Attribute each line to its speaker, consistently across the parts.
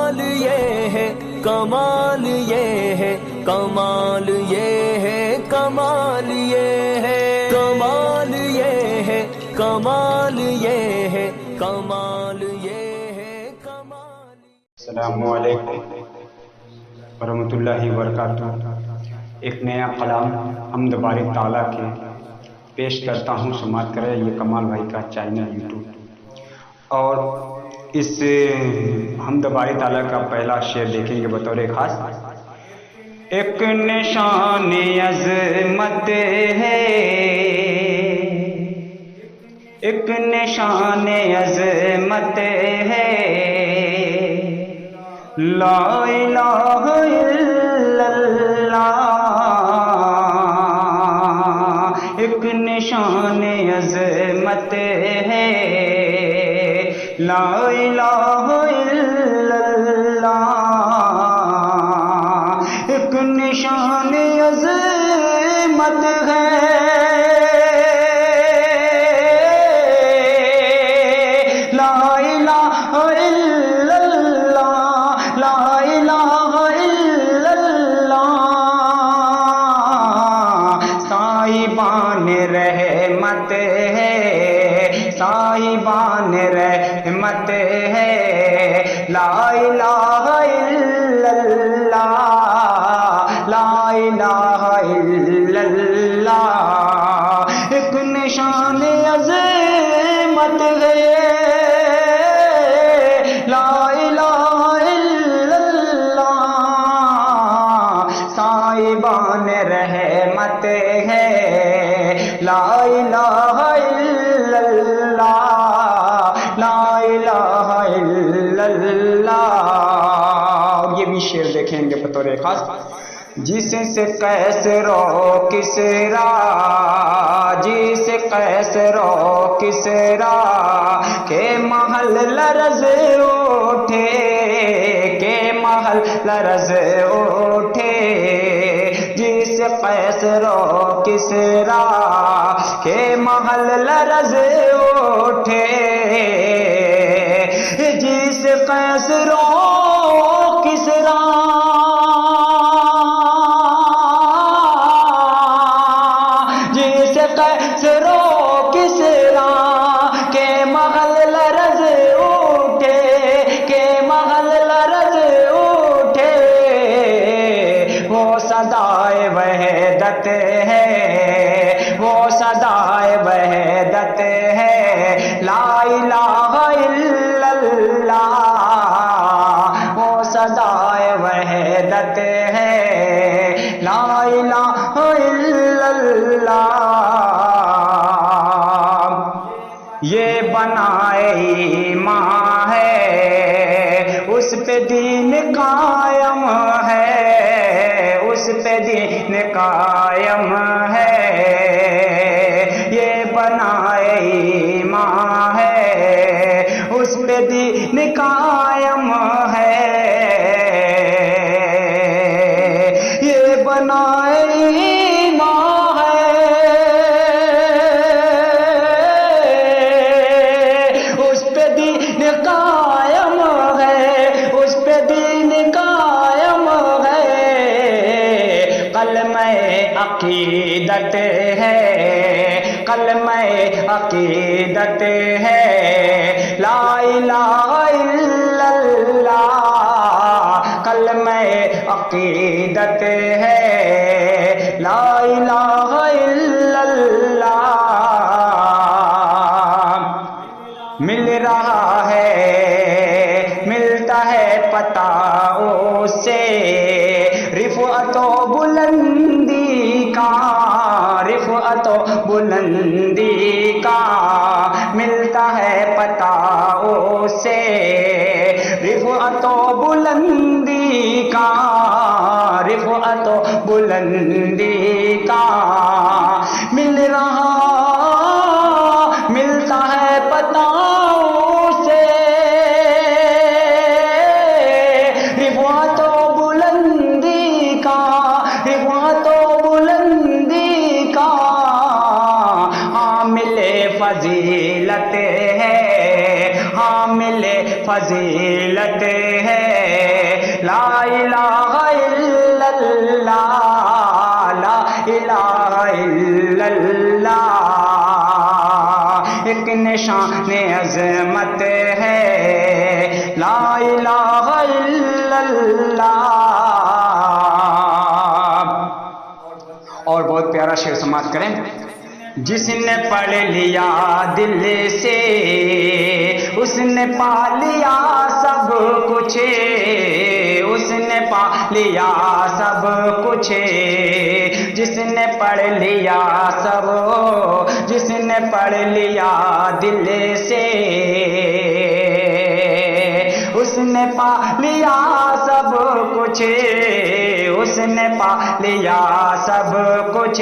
Speaker 1: کمال یہ ہے، کمال یہ ہے، کمال یہ ہے، کمال یہ ہے، کمال یہ ہے، کمال یہ ہے، کمال یہ ہے، کمال۔
Speaker 2: السلام علیکم ورحمۃ اللہ وبرکاتہ۔ ایک نیا کلام حمد باری تعالیٰ کے پیش کرتا ہوں، سماعت کرے۔ یہ کمال بھائی کا چینل یوٹیوب، اور اس حمد باری تعالیٰ کا پہلا شعر دیکھیں گے بطور خاص۔ ایک نشان عظمت ہے، ایک نشان عظمت ہے، لا الہ الا اللہ، ایک نشان عظمت ہے، لا الہ الا اللہ، ایک نشان عظمت ہے، لا الہ الا اللہ، لا الہ الا اللہ، صاحبان رحمت ہے، صاحبان رحمت ہے، لا الہ الا اللہ، لا الہ الا اللہ، ایک نشان عظمت ہے، لا الہ الا اللہ، صاحبان رحمت ہے، لا الہ الا اللہ، لا الہ الا اللہ۔ اور یہ بھی شعر دیکھیں گے بطور خاص۔ جس سے قیصر و کسریٰ، جس قیصر و کسریٰ کے محل لرز اٹھے، کے محل لرز اٹھے، جس قیصر و کسریٰ کے محل لرز اٹھے، جس قیصر و کسریٰ قیصر و کسریٰ کے محل لرز اٹھے، کے محل لرز اٹھے، وہ صدائے وحدت ہے، وہ صدائے وحدت ہے، لا الہ الا اللہ، وہ صدائے وحدت ہے، لا الہ الا اللہ۔ یہ بنائے ایمان ہے، اس پہ دین قائم ہے، اس پہ دین قائم ہے، یہ بنائے ایمان ہے، اس پہ دین قائم ہے، یہ بنائے ایمان ہے، اس پہ دین قائم ہے، اس پہ دین قائم ہے، کلمہ عقیدت ہے، کلمہ عقیدت ہے، لا الہ الا اللہ، کلمہ عقیدت ہے، لا الہ الا اللہ۔ مل رہا ہے، ملتا ہے پتہ اس سے، رفعت و بلندی کا، رفعت و بلندی کا، ملتا ہے پتہ اس سے، رفعت و بلندی کا، رفعت و بلندی کا، مل رہا، ملتا ہے پتہ سے، رفعت و بلندی کا، رفعت و بلندی کا، حامل فضیلت ہے، حامل فضیلت ہے، لا الہ الا اللہ لا الہ الا اللہ ایک نشان عظمت ہے لا الہ الا اللہ اور بہت پیارا شعر سماعت کریں جس نے پڑھ لیا دل سے اس نے پا لیا سب کچھ اس نے پا لیا سب کچھ جس نے پڑھ لیا سب جس نے پڑھ لیا دل سے اس نے پا لیا سب کچھ اس نے پا لیا سب کچھ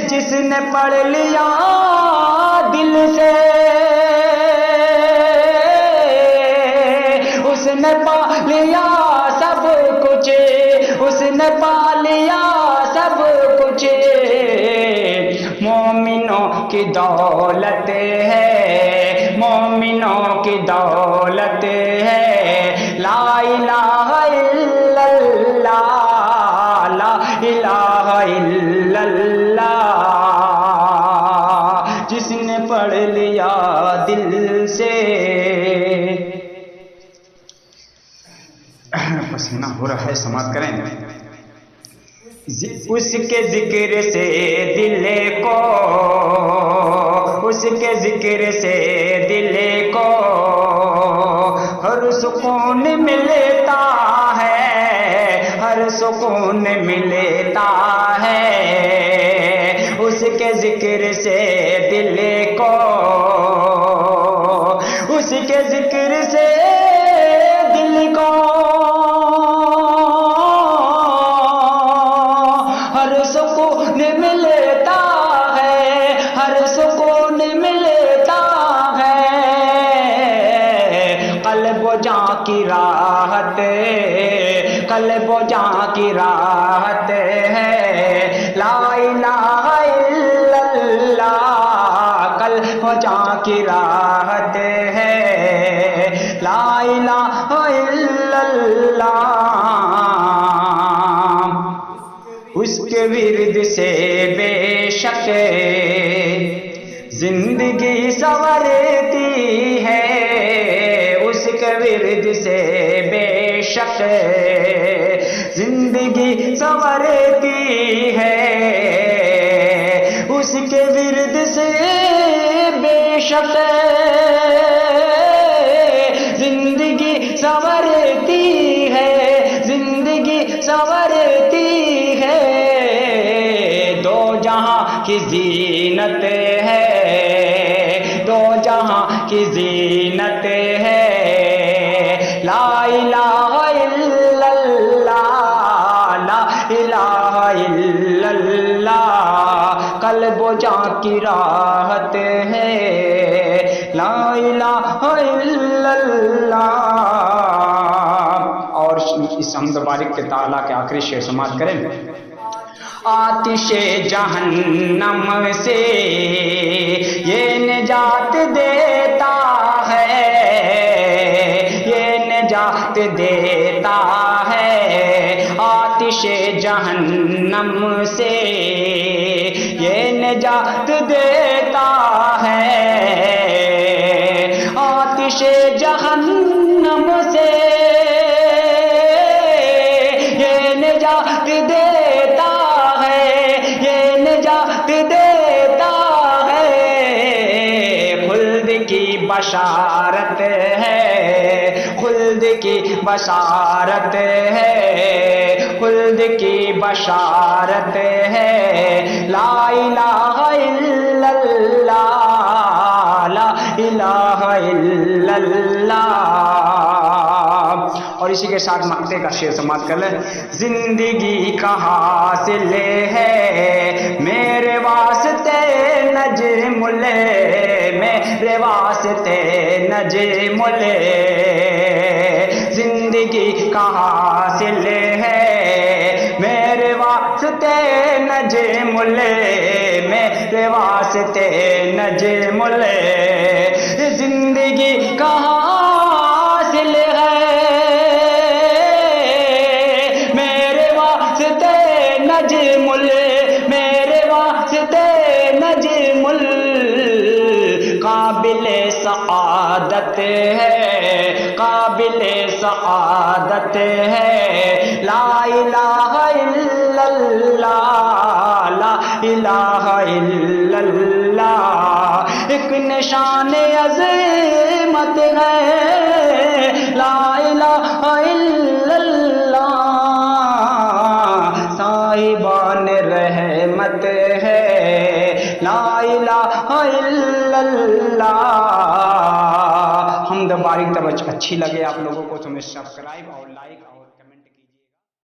Speaker 2: جس نے پڑھ لیا دل سے اس نے پا لیا سب کچھ اس نے پا لیا سب کچھ مومنوں کی دولت ہے مومنوں کی دولت ہے لا الہ الا اللہ لا الہ الا اللہ جس نے پڑھ لیا دل سے پسینہ ہو رہا ہے سماعت کریں اس کے ذکر سے دل کو اس کے ذکر سے دل کو ہر سکون ملتا ہے ہر سکون ملتا ہے اس کے ذکر سے دل کو اس کے ذکر سے دل کو ہر سکون ملتا ہے ہر سکون ملتا ہے قلب و جاں کی راحت قلب و جاں کی راحت ہے لا الہ الا اللہ قلب و جاں کی راحت ہے لا الہ الا اللہ اس کے ورد سے بے شک زندگی سنورتی ہے اس کے ورد سے بے شک زندگی سنورتی ہے اس کے ورد سے بے شک زندگی سنورتی ہے زندگی سنورتی ہے دو جہاں کی زینت ہے دو جہاں کی زینت ہے لا الہ الا اللہ لا الہ الا اللہ قلب و جاں کی راحت ہے لا الہ الا اللہ اور اس حمد بارک کے تعالیٰ کے آخری شعر سماعت کریں آتش جہنم سے یہ نجات دیتا ہے یہ نجات دیتا ہے آتش جہنم سے یہ نجات دیتا ہے آتش جہنم سے یہ نجات دیتا ہے یہ نجات دیتا ہے خلد کی بشارت ہے خلد کی بشارت ہے خلد کی بشارت ہے لا الہ الا اللہ لا الہ الا اللہ اور اسی کے ساتھ مقطع کا شعر سماعت کر لیں زندگی کا حاصل ہے میرے واسطے نجم لے میرے واسطے نجم لے زندگی کا حاصل ہے میرے واسطے نجم لے میرے واسطے نجم لے زندگی کا حاصل ہے قابل سعادت ہے، قابل سعادت ہے، لا الہ الا اللہ، لا الہ الا اللہ، ایک نشان عظمت ہے، لا الہ الا اللہ، صاحبان رحمت ہے، لا الہ الا اللہ۔ حمد باری توجہ اچھی لگے آپ لوگوں کو تو میں سبسکرائب اور لائک